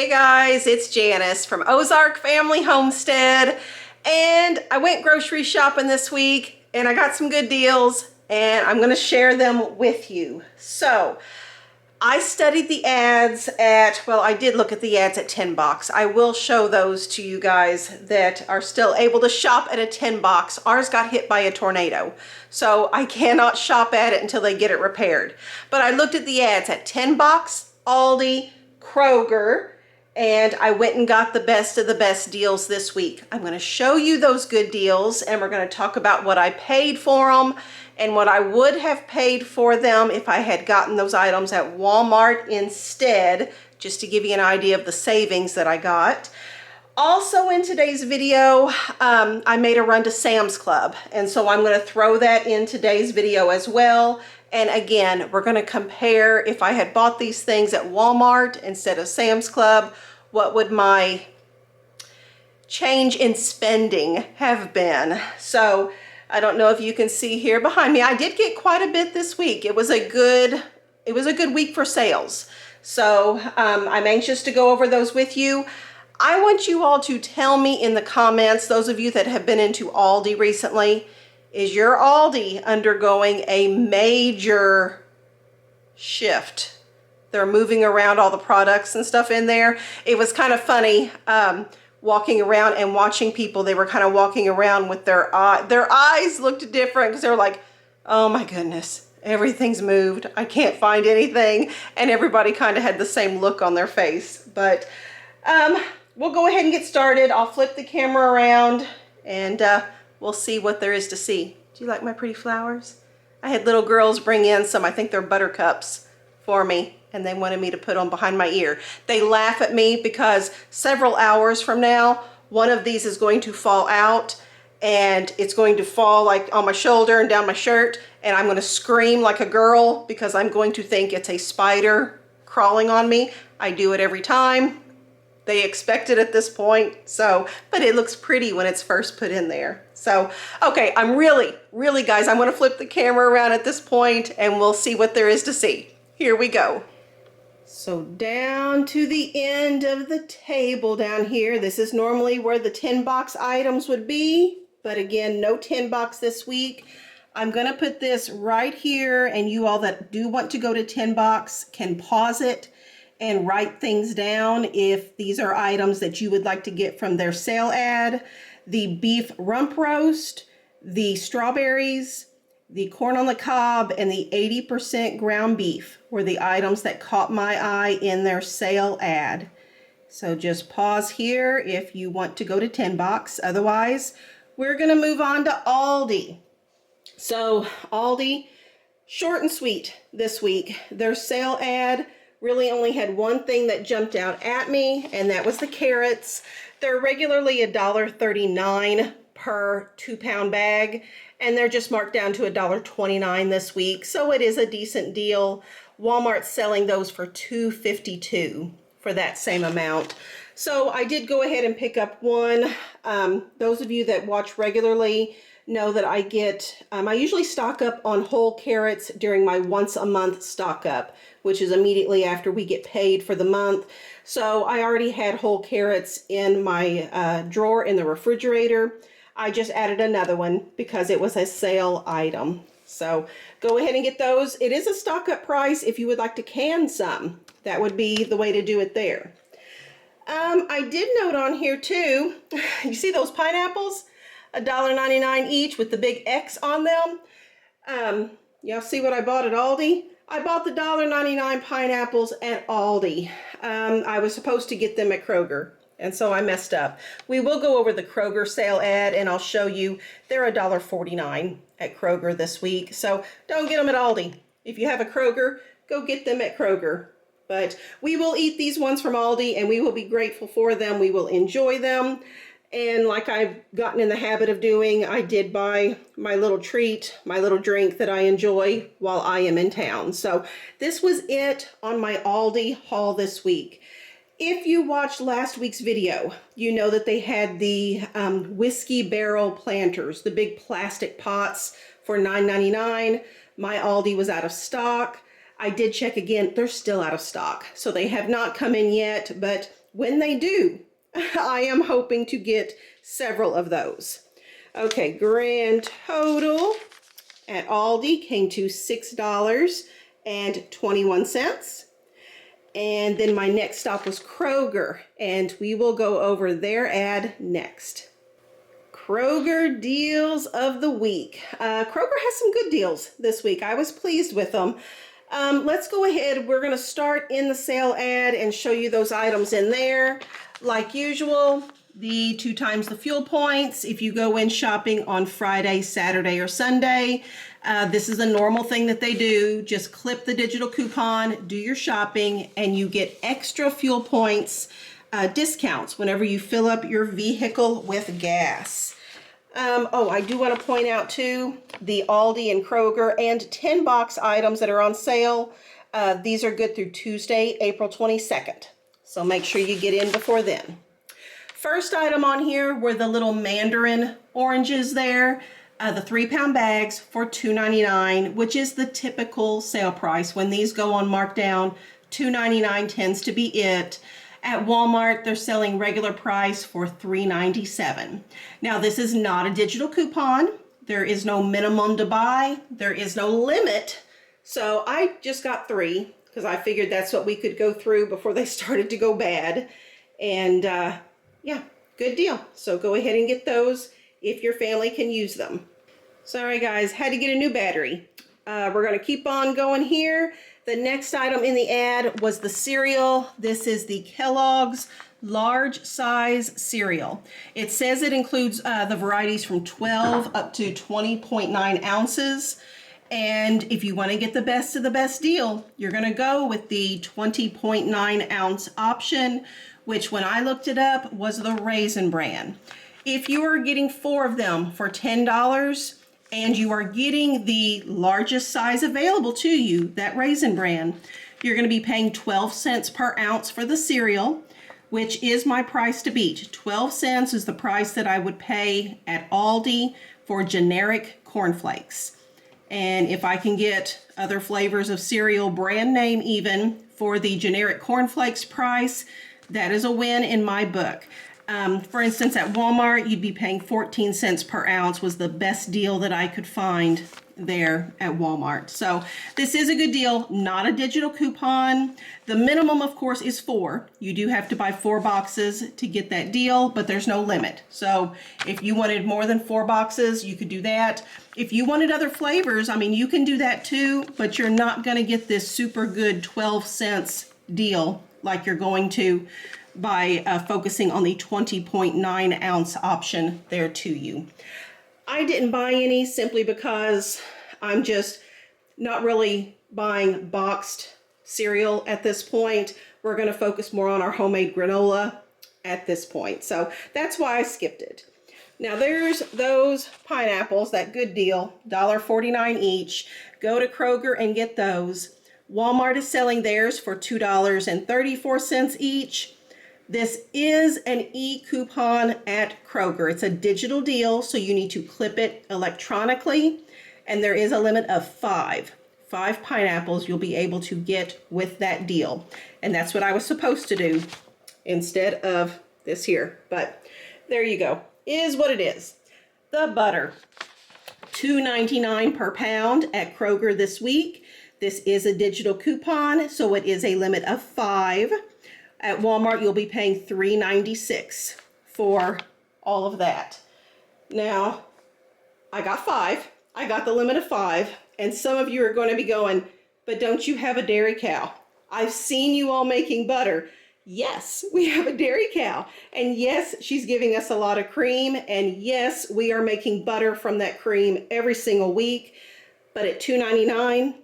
Hey guys, it's Janice from Ozark Family Homestead, and I went grocery shopping this week and I got some good deals and I'm going to share them with you. So I studied the ads I did look at the ads at Tinbox. I will show those to you guys that are still able to shop at a Tinbox. Ours got hit by a tornado, so I cannot shop at it until they get it repaired. But I looked at the ads at Tinbox, Aldi, Kroger, and I went and got the best of the best deals this week. I'm going to show you those good deals, and we're going to talk about what I paid for them and what I would have paid for them if I had gotten those items at Walmart instead, just to give you an idea of the savings that I got. Also in today's video, I made a run to Sam's Club, and so I'm going to throw that in today's video as well. And again, we're going to compare if I had bought these things at Walmart instead of Sam's Club, what would my change in spending have been? So I don't know if you can see here behind me, I did get quite a bit this week. It was a good week for sales. So I'm anxious to go over those with you. I want you all to tell me in the comments, those of you that have been into Aldi recently, is your Aldi undergoing a major shift? They're moving around all the products and stuff in there. It was kind of funny walking around and watching people. They were kind of walking around with their eyes looked different because they were like, oh my goodness, everything's moved. I can't find anything. And everybody kind of had the same look on their face. But we'll go ahead and get started. I'll flip the camera around and we'll see what there is to see. Do you like my pretty flowers? I had little girls bring in some, I think they're buttercups, for me, and they wanted me to put on behind my ear. They laugh at me because several hours from now, one of these is going to fall out, and it's going to fall like on my shoulder and down my shirt, and I'm going to scream like a girl because I'm going to think it's a spider crawling on me. I do it every time. They expect it at this point, but it looks pretty when it's first put in there. So, okay, I'm really, guys, I'm gonna flip the camera around at this point and we'll see what there is to see. Here we go. So down to the end of the table down here, this is normally where the Tinbox items would be, but again, no Tinbox this week. I'm gonna put this right here, and you all that do want to go to Tinbox can pause it and write things down if these are items that you would like to get from their sale ad. The beef rump roast, the strawberries, the corn on the cob, and the 80% ground beef were the items that caught my eye in their sale ad. So just pause here if you want to go to Tinbox. Otherwise, we're gonna move on to Aldi. So Aldi, short and sweet this week. Their sale ad really only had one thing that jumped out at me, and that was the carrots. They're regularly $1.39 per 2-pound bag, and they're just marked down to $1.29 this week, so it is a decent deal. Walmart's selling those for $2.52 for that same amount. So I did go ahead and pick up one. Those of you that watch regularly know that I get, I usually stock up on whole carrots during my once a month stock up, which is immediately after we get paid for the month. So I already had whole carrots in my drawer in the refrigerator. I just added another one because it was a sale item. So go ahead and get those. It is a stock up price if you would like to can some. That would be the way to do it there. I did note on here too, you see those pineapples? $1.99 each with the big X on them. Y'all see what I bought at Aldi? I bought the $1.99 pineapples at Aldi. I was supposed to get them at Kroger, and so I messed up. We will go over the Kroger sale ad, and I'll show you they're $1.49 at Kroger this week. So don't get them at Aldi. If you have a Kroger, go get them at Kroger. But we will eat these ones from Aldi, and we will be grateful for them. We will enjoy them. And like I've gotten in the habit of doing, I did buy my little treat, my little drink that I enjoy while I am in town. So this was it on my Aldi haul this week. If you watched last week's video, you know that they had the whiskey barrel planters, the big plastic pots for $9.99. My Aldi was out of stock. I did check again, they're still out of stock. So they have not come in yet, but when they do, I am hoping to get several of those. Okay, grand total at Aldi came to $6.21. And then my next stop was Kroger, and we will go over their ad next. Kroger deals of the week. Kroger has some good deals this week. I was pleased with them. Let's go ahead. We're going to start in the sale ad and show you those items in there. Like usual, the 2 times the fuel points if you go in shopping on Friday, Saturday, or Sunday. This is a normal thing that they do. Just clip the digital coupon, do your shopping, and you get extra fuel points discounts whenever you fill up your vehicle with gas. I do want to point out too, the Aldi and Kroger and Tinbox items that are on sale. These are good through Tuesday, April 22nd. So make sure you get in before then. First item on here were the little mandarin oranges there. The 3-pound bags for $2.99, which is the typical sale price. When these go on markdown, $2.99 tends to be it. At Walmart, they're selling regular price for $3.97. Now, this is not a digital coupon. There is no minimum to buy. There is no limit. So I just got 3 because I figured that's what we could go through before they started to go bad. And yeah, good deal. So go ahead and get those if your family can use them. Sorry guys, had to get a new battery. We're going to keep on going here. The next item in the ad was the cereal. This is the Kellogg's large size cereal. It says it includes the varieties from 12 up to 20.9 ounces. And if you want to get the best of the best deal, you're going to go with the 20.9 ounce option, which when I looked it up was the Raisin brand. If you are getting 4 of them for $10 and you are getting the largest size available to you, that Raisin brand, you're going to be paying 12 cents per ounce for the cereal, which is my price to beat. 12 cents is the price that I would pay at Aldi for generic cornflakes. And if I can get other flavors of cereal, brand name even, for the generic cornflakes price, that is a win in my book. For instance, at Walmart, you'd be paying 14 cents per ounce was the best deal that I could find there at Walmart. So this is a good deal, not a digital coupon. The minimum, of course, is 4. You do have to buy 4 boxes to get that deal, but there's no limit. So if you wanted more than 4 boxes, you could do that. If you wanted other flavors, I mean, you can do that too, but you're not going to get this super good 12 cents deal like you're going to by focusing on the 20.9 ounce option there to you. I didn't buy any simply because I'm just not really buying boxed cereal at this point. We're going to focus more on our homemade granola at this point. So that's why I skipped it. Now there's those pineapples, that good deal, $1.49 each. Go to Kroger and get those. Walmart is selling theirs for $2.34 each. This is an e-coupon at Kroger. It's a digital deal, so you need to clip it electronically, and there is a limit of 5 pineapples you'll be able to get with that deal. And that's what I was supposed to do instead of this here. But there you go. Is what it is. The butter, $2.99 per pound at Kroger this week. This is a digital coupon, so it is a limit of 5. At Walmart, you'll be paying $3.96 for all of that. Now, I got 5. I got the limit of 5. And some of you are going to be going, but don't you have a dairy cow? I've seen you all making butter. Yes, we have a dairy cow. And yes, she's giving us a lot of cream. And yes, we are making butter from that cream every single week. But at $2.99,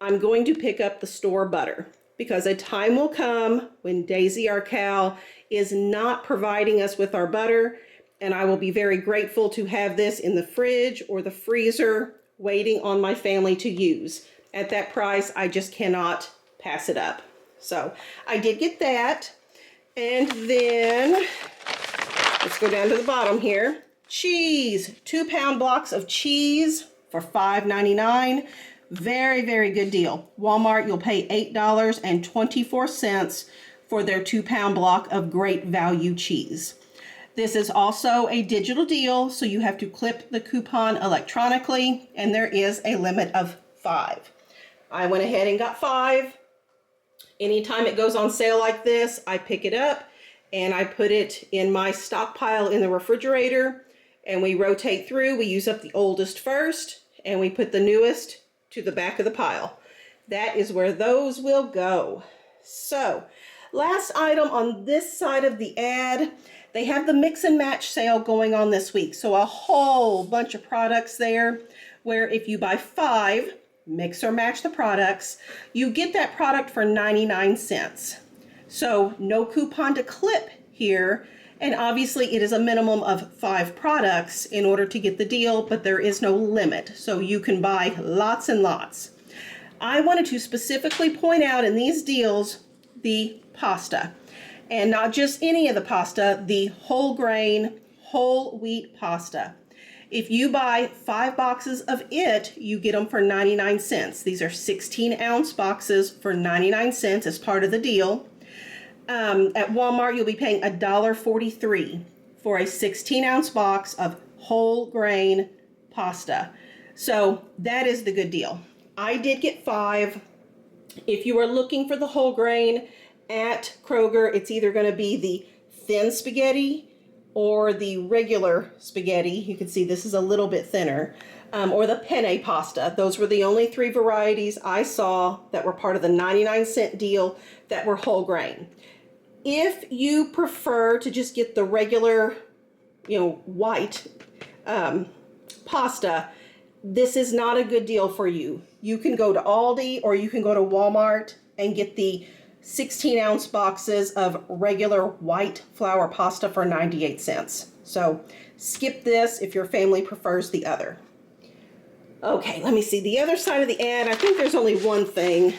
I'm going to pick up the store butter, because a time will come when Daisy, our cow, is not providing us with our butter, and I will be very grateful to have this in the fridge or the freezer waiting on my family to use. At that price, I just cannot pass it up. So I did get that. And then let's go down to the bottom here. Cheese, 2-pound blocks of cheese for $5.99. Very, very good deal. Walmart, you'll pay $8.24 for their 2-pound block of great value cheese. This is also a digital deal, so you have to clip the coupon electronically, and there is a limit of 5. I went ahead and got 5. Anytime it goes on sale like this, I pick it up and I put it in my stockpile in the refrigerator, and we rotate through. We use up the oldest first, and we put the newest to the back of the pile. That is where those will go. So, last item on this side of the ad, they have the mix and match sale going on this week. So a whole bunch of products there where if you buy 5, mix or match the products, you get that product for 99 cents. So no coupon to clip here. And obviously it is a minimum of 5 products in order to get the deal, but there is no limit. So you can buy lots and lots. I wanted to specifically point out in these deals the pasta, and not just any of the pasta, the whole grain, whole wheat pasta. If you buy 5 boxes of it, you get them for 99 cents. These are 16-ounce boxes for 99 cents as part of the deal. At Walmart, you'll be paying $1.43 for a 16-ounce box of whole grain pasta. So that is the good deal. I did get 5. If you are looking for the whole grain at Kroger, it's either going to be the thin spaghetti or the regular spaghetti. You can see this is a little bit thinner, or the penne pasta. Those were the only 3 varieties I saw that were part of the 99-cent deal that were whole grain. If you prefer to just get the regular, white pasta, this is not a good deal for you. You can go to Aldi or you can go to Walmart and get the 16-ounce boxes of regular white flour pasta for 98 cents. So skip this if your family prefers the other. Okay, let me see the other side of the ad. I think there's only one thing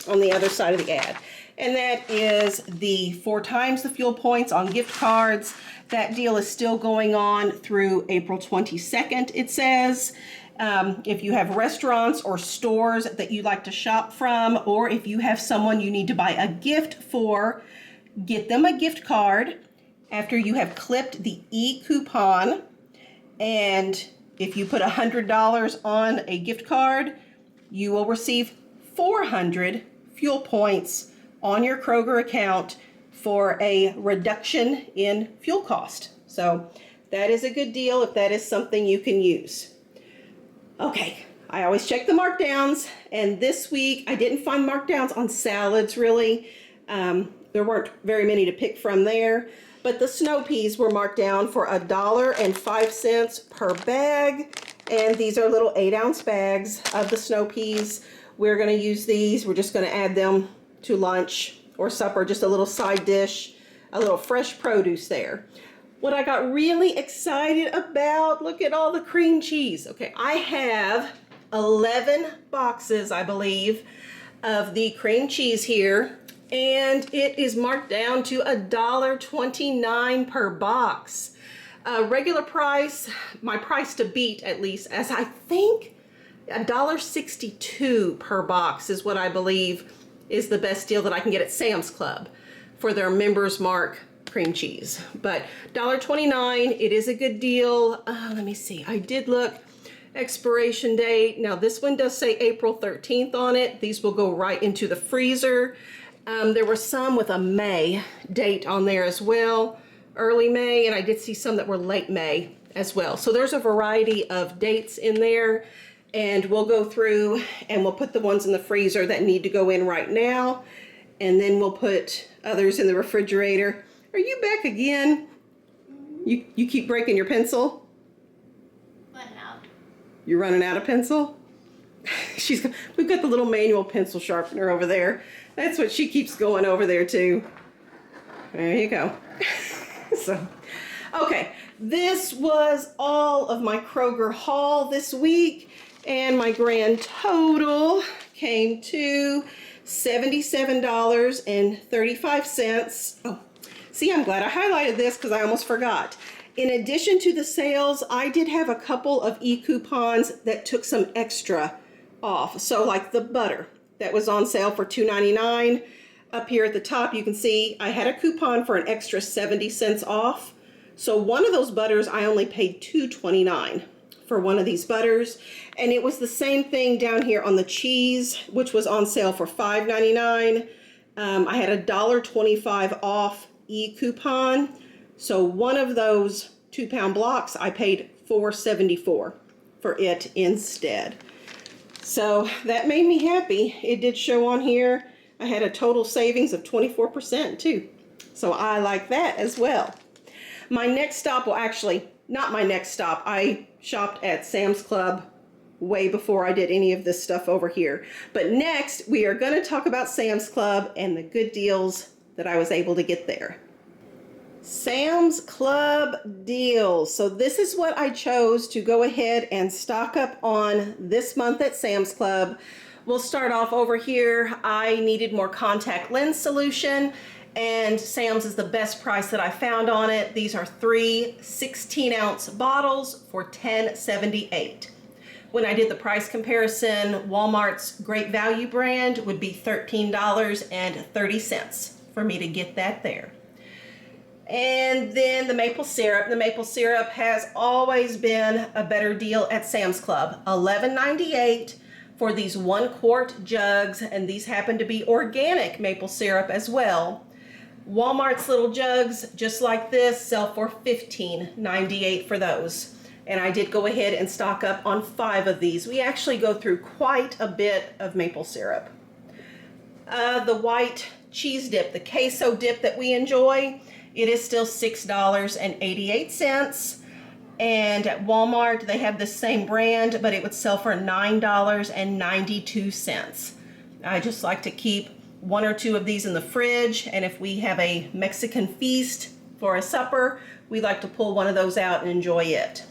on the other side of the ad, and that is the 4 times the fuel points on gift cards. That deal is still going on through April 22nd, it says. If you have restaurants or stores that you like to shop from, or if you have someone you need to buy a gift for, get them a gift card after you have clipped the e-coupon. And if you put $100 on a gift card, you will receive 400 fuel points on your Kroger account for a reduction in fuel cost. So that is a good deal if that is something you can use. Okay, I always check the markdowns, and this week I didn't find markdowns on salads really. There weren't very many to pick from there, but the snow peas were marked down for $1.05 per bag, and these are little 8-ounce bags of the snow peas. We're going to use these. We're just going to add them to lunch or supper, just a little side dish, a little fresh produce there. What I got really excited about, look at all the cream cheese. Okay, I have 11 boxes, I believe, of the cream cheese here, and it is marked down to $1.29 per box. Regular price, my price to beat at least, as I think $1.62 per box is what I believe is the best deal that I can get at Sam's Club for their Members Mark cream cheese. But $1.29, it is a good deal. Let me see, I did look, expiration date. Now this one does say April 13th on it. These will go right into the freezer. There were some with a May date on there as well, early May, and I did see some that were late May as well. So there's a variety of dates in there, and we'll go through and we'll put the ones in the freezer that need to go in right now, and then we'll put others in the refrigerator. Are you back again? You keep breaking your pencil? Running out. You're running out of pencil? We've got the little manual pencil sharpener over there. That's what she keeps going over there too. There you go. So, okay, this was all of my Kroger haul this week, and my grand total came to $77.35. Oh, see, I'm glad I highlighted this because I almost forgot. In addition to the sales, I did have a couple of e-coupons that took some extra off. So like the butter that was on sale for $2.99. up here at the top, you can see I had a coupon for an extra 70 cents off. So one of those butters, I only paid $2.29 for one of these butters. And it was the same thing down here on the cheese, which was on sale for $5.99. I had a $1.25 off e-coupon. So one of those 2-pound blocks, I paid $4.74 for it instead. So that made me happy. It did show on here. I had a total savings of 24% too. So I like that as well. My next stop, well actually, not my next stop. I shopped at Sam's Club way before I did any of this stuff over here. But next, we are going to talk about Sam's Club and the good deals that I was able to get there. Sam's Club deals. So this is what I chose to go ahead and stock up on this month at Sam's Club. We'll start off over here. I needed more contact lens solution, and Sam's is the best price that I found on it. These are 3 16-ounce bottles for $10.78. When I did the price comparison, Walmart's Great Value brand would be $13.30 for me to get that there. And then the maple syrup. The maple syrup has always been a better deal at Sam's Club. $11.98 for these 1-quart jugs, and these happen to be organic maple syrup as well. Walmart's little jugs, just like this, sell for $15.98 for those. And I did go ahead and stock up on 5 of these. We actually go through quite a bit of maple syrup. The white cheese dip, the queso dip that we enjoy, it is still $6.88. And at Walmart, they have the same brand, but it would sell for $9.92. I just like to keep 1 or 2 of these in the fridge. And if we have a Mexican feast for a supper, we like to pull one of those out and enjoy it.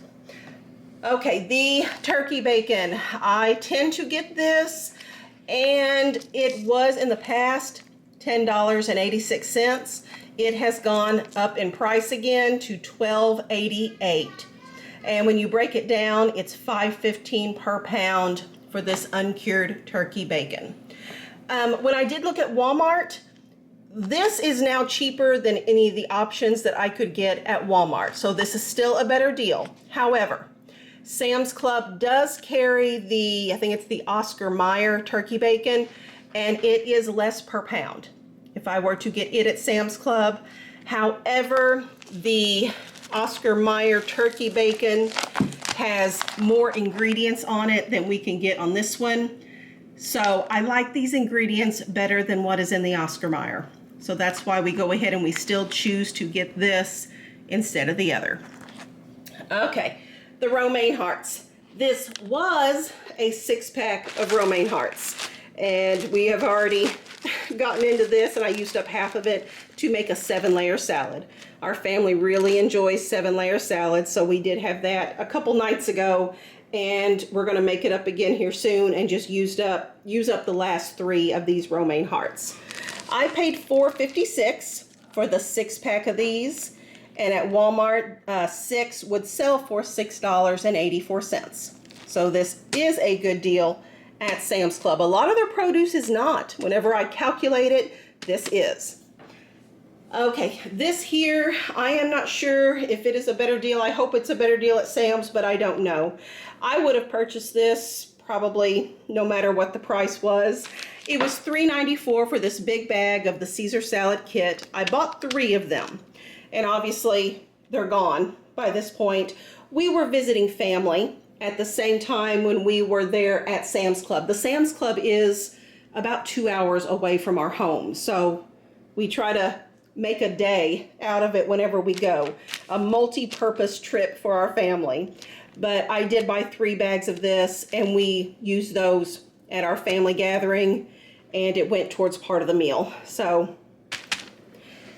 Okay, the turkey bacon. I tend to get this, and it was in the past $10.86. It has gone up in price again to $12.88. And when you break it down, it's $5.15 per pound for this uncured turkey bacon. When I did look at Walmart, this is now cheaper than any of the options that I could get at Walmart. So this is still a better deal. However, Sam's Club does carry the, I think it's the Oscar Mayer turkey bacon, and it is less per pound if I were to get it at Sam's Club. However, the Oscar Mayer turkey bacon has more ingredients on it than we can get on this one. So I like these ingredients better than what is in the Oscar Mayer. So that's why we go ahead and we still choose to get this instead of the other. Okay, the romaine hearts. This was a 6-pack of romaine hearts, and we have already gotten into this, and I used up half of it to make a 7-layer salad. Our family really enjoys 7-layer salads, so we did have that a couple nights ago, and we're going to make it up again here soon and just use up the last 3 of these romaine hearts. I paid $4.56 for the 6-pack of these, and at Walmart, 6 would sell for $6.84. So this is a good deal at Sam's Club. A lot of their produce is not. Whenever I calculate it, this is. Okay, this here, I am not sure if it is a better deal. I hope it's a better deal at Sam's, but I don't know. I would have purchased this probably no matter what the price was. It was $3.94 for this big bag of the Caesar salad kit. I bought 3 of them, and obviously they're gone by this point. We were visiting family at the same time when we were there at Sam's Club. The Sam's Club is about 2 hours away from our home, so we try to make a day out of it whenever we go. A multi-purpose trip for our family. But I did buy 3 bags of this, and we used those at our family gathering, and it went towards part of the meal. So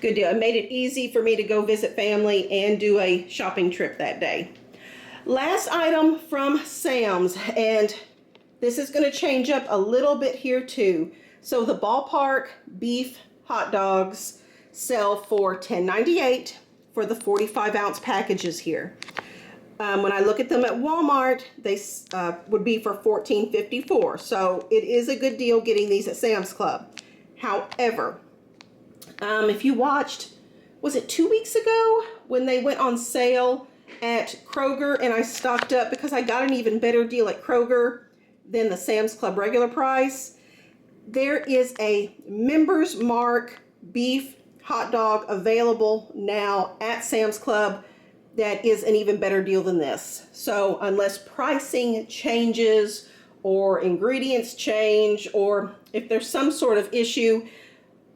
good deal. It made it easy for me to go visit family and do a shopping trip that day. Last item from Sam's, and this is going to change up a little bit here too. So the Ballpark beef hot dogs sell for $10.98 for the 45-ounce packages here. When I look at them at Walmart, they would be for $14.54. So it is a good deal getting these at Sam's Club. However, If you watched, was it 2 weeks ago when they went on sale at Kroger and I stocked up because I got an even better deal at Kroger than the Sam's Club regular price? There is a Members Mark beef hot dog available now at Sam's Club that is an even better deal than this. So unless pricing changes or ingredients change, or if there's some sort of issue,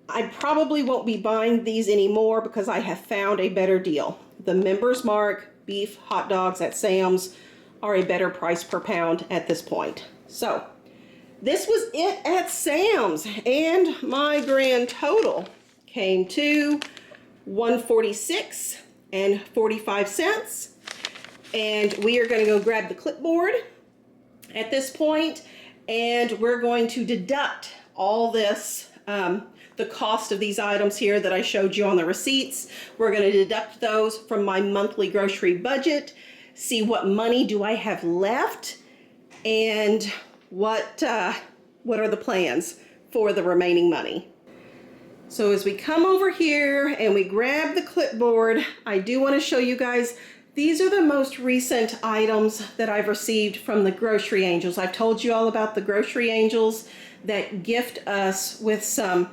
I probably won't be buying these anymore because I have found a better deal. The Members Mark beef hot dogs at Sam's are a better price per pound at this point. So this was it at Sam's, and my grand total came to $146.45. And we are going to go grab the clipboard at this point, and we're going to deduct all this, the cost of these items here that I showed you on the receipts. We're going to deduct those from my monthly grocery budget, see what money do I have left, and what are the plans for the remaining money. So as we come over here and we grab the clipboard, I do want to show you guys, these are the most recent items that I've received from the Grocery Angels. I've told you all about the Grocery Angels that gift us with some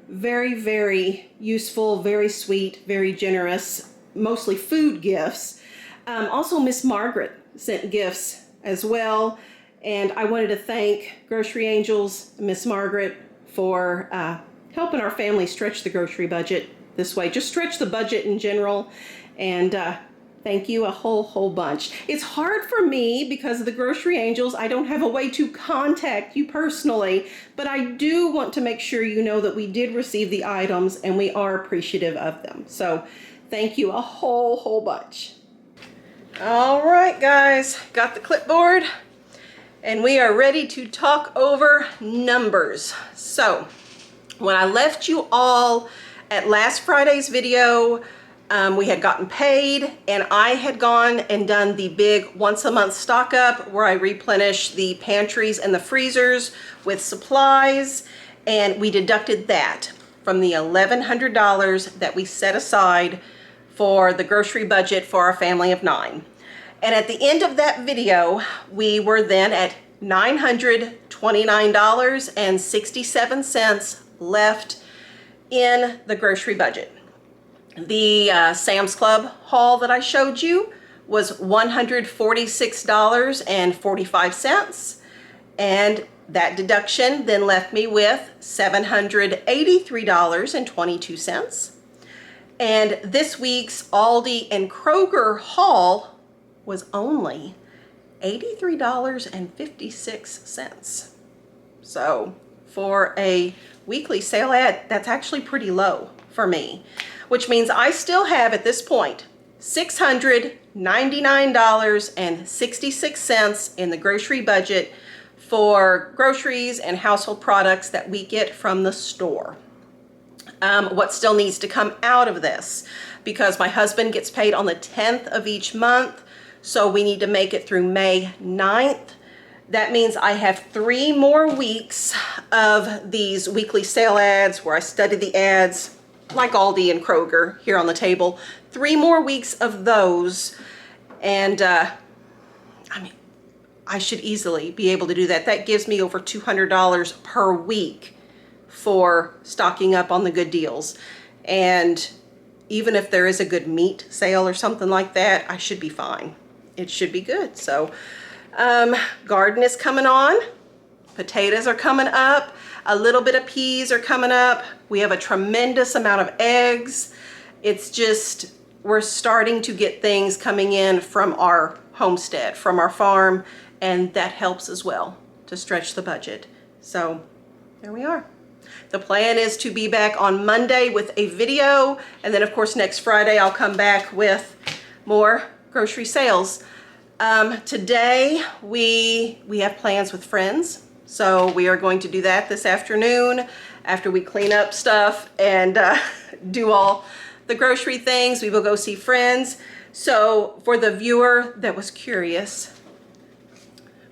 very, very useful, very sweet, very generous, mostly food gifts. Also, Miss Margaret sent gifts as well. And I wanted to thank Grocery Angels, Miss Margaret, for helping our family stretch the grocery budget this way. Just stretch the budget in general. And thank you a whole bunch. It's hard for me because of the Grocery Angels. I don't have a way to contact you personally, but I do want to make sure you know that we did receive the items and we are appreciative of them. So thank you a whole bunch. All right, guys, got the clipboard. And we are ready to talk over numbers. So when I left you all at last Friday's video, we had gotten paid, and I had gone and done the big once a month stock up where I replenish the pantries and the freezers with supplies, and we deducted that from the $1,100 that we set aside for the grocery budget for our family of 9. And at the end of that video, we were then at $929.67 left in the grocery budget. The Sam's Club haul that I showed you was $146.45. And that deduction then left me with $783.22. And this week's Aldi and Kroger haul was only $83.56. So for a weekly sale ad, that's actually pretty low for me, which means I still have at this point $699.66 in the grocery budget for groceries and household products that we get from the store. What still needs to come out of this, because my husband gets paid on the 10th of each month, so we need to make it through May 9th. That means I have 3 more weeks of these weekly sale ads where I study the ads, like Aldi and Kroger here on the table. 3 more weeks of those, and I mean, I should easily be able to do that. That gives me over $200 per week for stocking up on the good deals. And even if there is a good meat sale or something like that, I should be fine. It should be good. So garden is coming on. Potatoes are coming up. A little bit of peas are coming up. We have a tremendous amount of eggs. It's just, we're starting to get things coming in from our homestead, from our farm, and that helps as well to stretch the budget. So there we are. The plan is to be back on Monday with a video, and then of course next Friday I'll come back with more grocery sales. Today we have plans with friends, so we are going to do that this afternoon after we clean up stuff and do all the grocery things. We will go see friends. So for the viewer that was curious,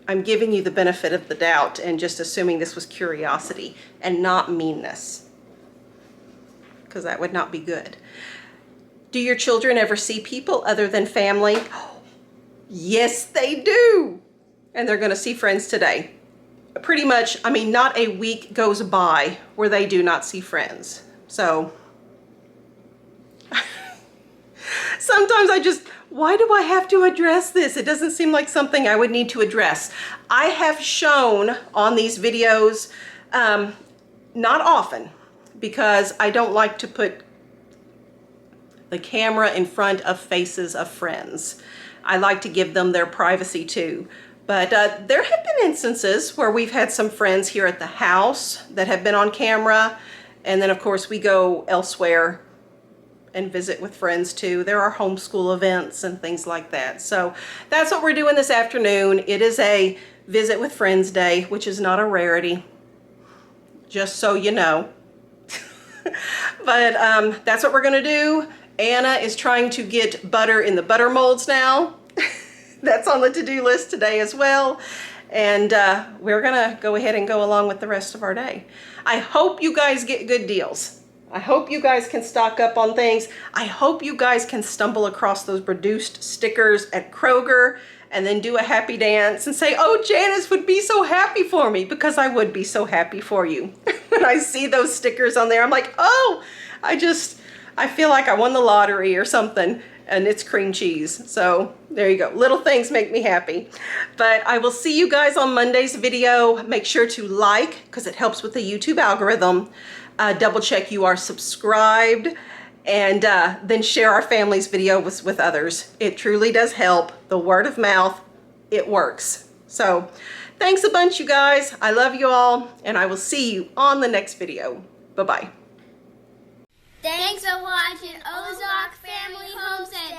I'm giving you the benefit of the doubt and just assuming this was curiosity and not meanness. because that would not be good. Do your children ever see people other than family? Yes, they do. And they're going to see friends today. Pretty much, I mean, not a week goes by where they do not see friends. So sometimes why do I have to address this? It doesn't seem like something I would need to address. I have shown on these videos, not often, because I don't like to put the camera in front of faces of friends. I like to give them their privacy too. But there have been instances where we've had some friends here at the house that have been on camera. And then of course we go elsewhere and visit with friends too. There are homeschool events and things like that. So that's what we're doing this afternoon. It is a visit with friends day, which is not a rarity, just so you know. But that's what we're gonna do. Anna is trying to get butter in the butter molds now. That's on the to-do list today as well. And we're gonna go ahead and go along with the rest of our day. I hope you guys get good deals. I hope you guys can stock up on things. I hope you guys can stumble across those reduced stickers at Kroger and then do a happy dance and say, oh, Janice would be so happy for me, because I would be so happy for you. When I see those stickers on there, I'm like, oh, I feel like I won the lottery or something, and it's cream cheese. So there you go. Little things make me happy. But I will see you guys on Monday's video. Make sure to like, because it helps with the YouTube algorithm. Double check you are subscribed, and then share our family's video with others. It truly does help. The word of mouth, it works. So thanks a bunch, you guys. I love you all, and I will see you on the next video. Bye-bye. Thanks for watching Ozark Family Homestead.